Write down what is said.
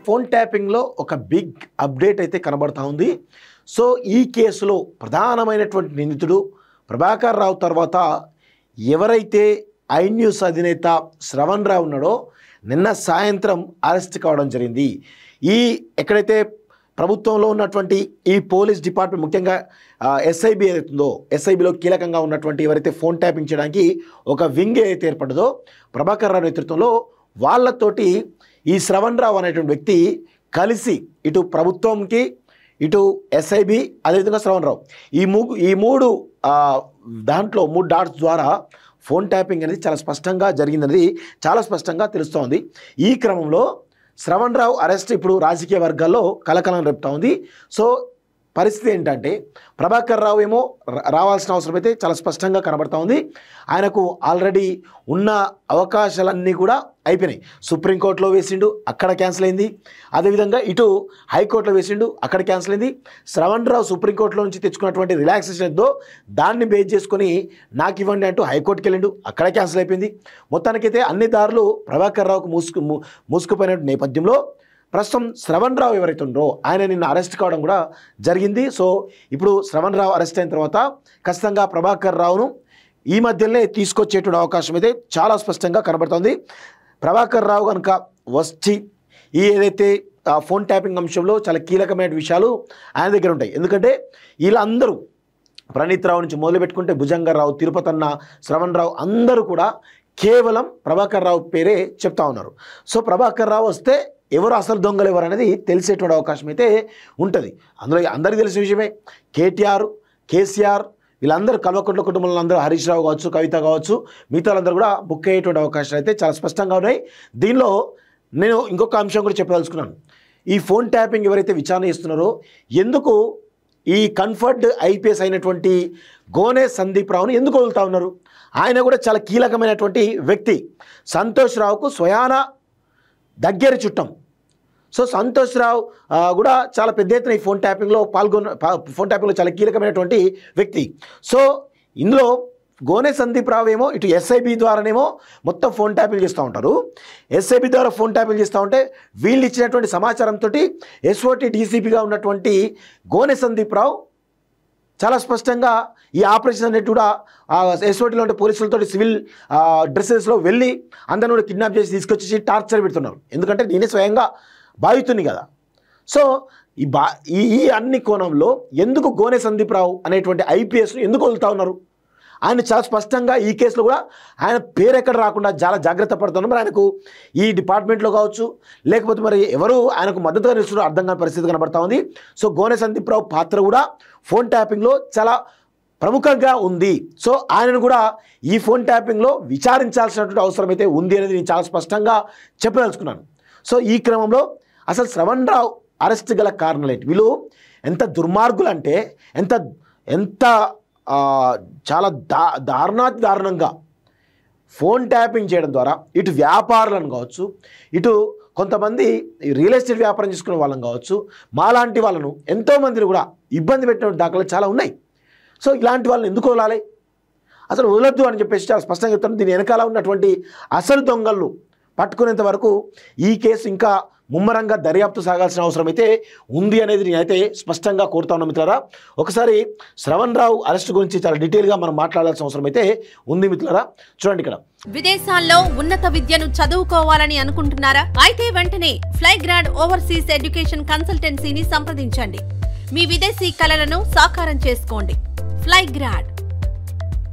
Phone ట్యాపింగ్లో ఒక big update అయితే కనబడతా ఉంది. సో ఈ కేసులో ప్రధానమైనటువంటి నిందితుడు ప్రభాకర్ రావు తర్వాత ఎవరైతే ఐ న్యూస్ అధినేత శ్రవణ్ రావు ఉన్నాడో నిన్న సాయంత్రం అరెస్ట్ కావడం జరిగింది. ఈ ఎక్కడైతే ప్రభుత్వంలో ఉన్నటువంటి ఈ పోలీస్ డిపార్ట్మెంట్ ముఖ్యంగా ఎస్ఐబి ఏదైతుందో ఎస్ఐబిలో కీలకంగా ఉన్నటువంటి ఎవరైతే ఫోన్ ట్యాపింగ్ చేయడానికి ఒక వింగ్ ఏదైతే ఏర్పడ్డదో ప్రభాకర్ రావు నేతృత్వంలో వాళ్ళతోటి ఈ శ్రవణ్ రావు అనేటువంటి వ్యక్తి కలిసి ఇటు ప్రభుత్వంకి ఇటు ఎస్ఐబి అదేవిధంగా శ్రవణ్ రావు ఈ మూడు దాంట్లో 3 డాట్స్ ద్వారా ఫోన్ ట్యాపింగ్ అనేది చాలా స్పష్టంగా జరిగిందనేది చాలా స్పష్టంగా తెలుస్తోంది. ఈ క్రమంలో శ్రవణ్ రావు అరెస్ట్ ఇప్పుడు రాజకీయ వర్గాల్లో కలకలం రేపుతా ఉంది. సో పరిస్థితి ఏంటంటే ప్రభాకర్ రావు ఏమో రావాల్సిన అవసరం అయితే చాలా స్పష్టంగా కనబడతా ఉంది. ఆయనకు ఆల్రెడీ ఉన్న అవకాశాలన్నీ కూడా అయిపోయినాయి. సుప్రీంకోర్టులో వేసిండు, అక్కడ క్యాన్సిల్ అయింది. అదేవిధంగా ఇటు హైకోర్టులో వేసిండు, అక్కడ క్యాన్సిల్ అయింది. శ్రవణ్ రావు సుప్రీంకోర్టులో నుంచి తెచ్చుకున్నటువంటి రిలాక్సేషన్ ఏదో దాన్ని బేస్ చేసుకొని నాకు ఇవ్వండి అంటూ హైకోర్టుకి వెళ్ళిండు, అక్కడ క్యాన్సిల్ అయిపోయింది. మొత్తానికైతే అన్ని దారులు ప్రభాకర్ రావుకు మూసుకుపోయిన నేపథ్యంలో ప్రస్తుతం శ్రవణ్ రావు ఎవరైతే ఉన్నారో ఆయన నిన్న అరెస్ట్ కావడం కూడా జరిగింది. సో ఇప్పుడు శ్రవణ్ రావు అరెస్ట్ అయిన తర్వాత ఖచ్చితంగా ప్రభాకర్ రావును ఈ మధ్యలోనే తీసుకొచ్చేటువంటి అవకాశం అయితే చాలా స్పష్టంగా కనబడుతుంది. ప్రభాకర్ రావు కనుక వచ్చి ఈ ఏదైతే ఫోన్ ట్యాపింగ్ అంశంలో చాలా కీలకమైన విషయాలు ఆయన దగ్గర ఉంటాయి. ఎందుకంటే వీళ్ళందరూ ప్రణీత్ రావు నుంచి మొదలుపెట్టుకుంటే భుజంగరావు, తిరుపతన్న, శ్రవణ్ రావు అందరూ కూడా కేవలం ప్రభాకర్ రావు పేరే చెప్తా ఉన్నారు. సో ప్రభాకర్ రావు వస్తే ఎవరు అసలు దొంగలు ఎవరు అనేది తెలిసేటువంటి అవకాశం అయితే ఉంటుంది. అందులో అందరికీ తెలిసిన విషయమే కేటీఆర్, కేసీఆర్ వీళ్ళందరూ కల్వకుంట్ల కుటుంబంలో అందరూ హరీష్ రావు కావచ్చు, కవిత కావచ్చు, మిగతా వాళ్ళందరూ కూడా బుక్ అయ్యేటువంటి అవకాశాలు అయితే చాలా స్పష్టంగా ఉన్నాయి. దీనిలో నేను ఇంకొక అంశం కూడా చెప్పదలుచుకున్నాను. ఈ ఫోన్ ట్యాపింగ్ ఎవరైతే విచారణ చేస్తున్నారో ఎందుకు ఈ కన్ఫర్డ్ ఐపీఎస్ అయినటువంటి గోనె సందీప్ రావును ఎందుకు వదులుతా ఉన్నారు? ఆయన కూడా చాలా కీలకమైనటువంటి వ్యక్తి. సంతోష్ రావుకు స్వయాన దగ్గర చుట్టం. సో సంతోష్ రావు కూడా చాలా పెద్ద ఎత్తున ఈ ఫోన్ ట్యాపింగ్లో చాలా కీలకమైనటువంటి వ్యక్తి. సో ఇందులో గోనె సందీప్ రావు ఏమో ఇటు ఎస్ఐబి ద్వారానేమో మొత్తం ఫోన్ ట్యాపింగ్ చేస్తూ ఉంటారు. ఎస్ఐబి ద్వారా ఫోన్ ట్యాపింగ్ చేస్తూ ఉంటే వీళ్ళు ఇచ్చినటువంటి సమాచారంతో ఎస్ఓటి డీసీపీగా ఉన్నటువంటి గోనె సందీప్ రావు చాలా స్పష్టంగా ఈ ఆపరేషన్ అనేది కూడా ఎస్ఓటీలో ఉంటే పోలీసులతో సివిల్ డ్రెస్సెస్లో వెళ్ళి అందరిని కూడా కిడ్నాప్ చేసి తీసుకొచ్చేసి టార్చర్ పెడుతున్నారు. ఎందుకంటే నేనే స్వయంగా బాధితుంది కదా. సో ఈ అన్ని కోణంలో ఎందుకు గోనె సందీప్ రావు అనేటువంటి ఐపీఎస్ను ఎందుకు వదులుతా ఉన్నారు? ఆయన చాలా స్పష్టంగా ఈ కేసులో కూడా ఆయన పేరు ఎక్కడ రాకుండా చాలా జాగ్రత్త పడుతున్నారు. మరి ఆయనకు ఈ డిపార్ట్మెంట్లో కావచ్చు లేకపోతే మరి ఎవరు ఆయనకు మద్దతుగా నిలుస్తున్నారో అర్థం కాని పరిస్థితి కనబడతా ఉంది. సో గోనె సందీప్ రావు పాత్ర కూడా ఫోన్ ట్యాపింగ్లో చాలా ప్రముఖంగా ఉంది. సో ఆయనను కూడా ఈ ఫోన్ ట్యాపింగ్లో విచారించాల్సినటువంటి అవసరం అయితే ఉంది అనేది నేను చాలా స్పష్టంగా చెప్పదలుచుకున్నాను. సో ఈ క్రమంలో అసలు శ్రవణ్ రావు అరెస్ట్ గల కారణాలు ఏంటి? వీళ్ళు ఎంత దుర్మార్గులు అంటే ఎంత చాలా దారుణంగా ఫోన్ ట్యాపింగ్ చేయడం ద్వారా ఇటు వ్యాపారులను కావచ్చు, ఇటు కొంతమంది రియల్ ఎస్టేట్ వ్యాపారం చేసుకునే వాళ్ళని కావచ్చు, మాలాంటి వాళ్ళను ఎంతోమందిని కూడా ఇబ్బంది పెట్టిన దాఖలు చాలా ఉన్నాయి. సో ఇలాంటి వాళ్ళని ఎందుకు వదలాలి? అసలు వదలొద్దు అని చెప్పేసి చాలా స్పష్టంగా చెప్తాను. దీని వెనకాల ఉన్నటువంటి అసలు దొంగలను పట్టుకునేంత వరకు ఈ కేసు ఇంకా ముమ్మరంగా దర్యాప్తు సాగాల్సిన అవసరం అయితే ఉంది అనేది నేనైతే స్పష్టంగా కోరుతా ఉన్నా మిత్రులారా. ఒకసారి శ్రవణ్ రావు అరెస్ట్ గురించి చాలా డీటెయిల్గా మనం మాట్లాడాల్సిన అవసరం అయితే ఉంది మిత్రులారా. చూడండి, ఇక్కడ విదేశాల్లో ఉన్నత విద్యను చదువుకోవాలని అనుకుంటున్నారా? అయితే వెంటనే ఫ్లైగ్రాడ్ ఓవర్సీస్ ఎడ్యుకేషన్ కన్సల్టెన్సీని సంప్రదించండి. మీ విదేశీ కలలను సాకారం చేసుకోండి. ఫ్లైగ్రాడ్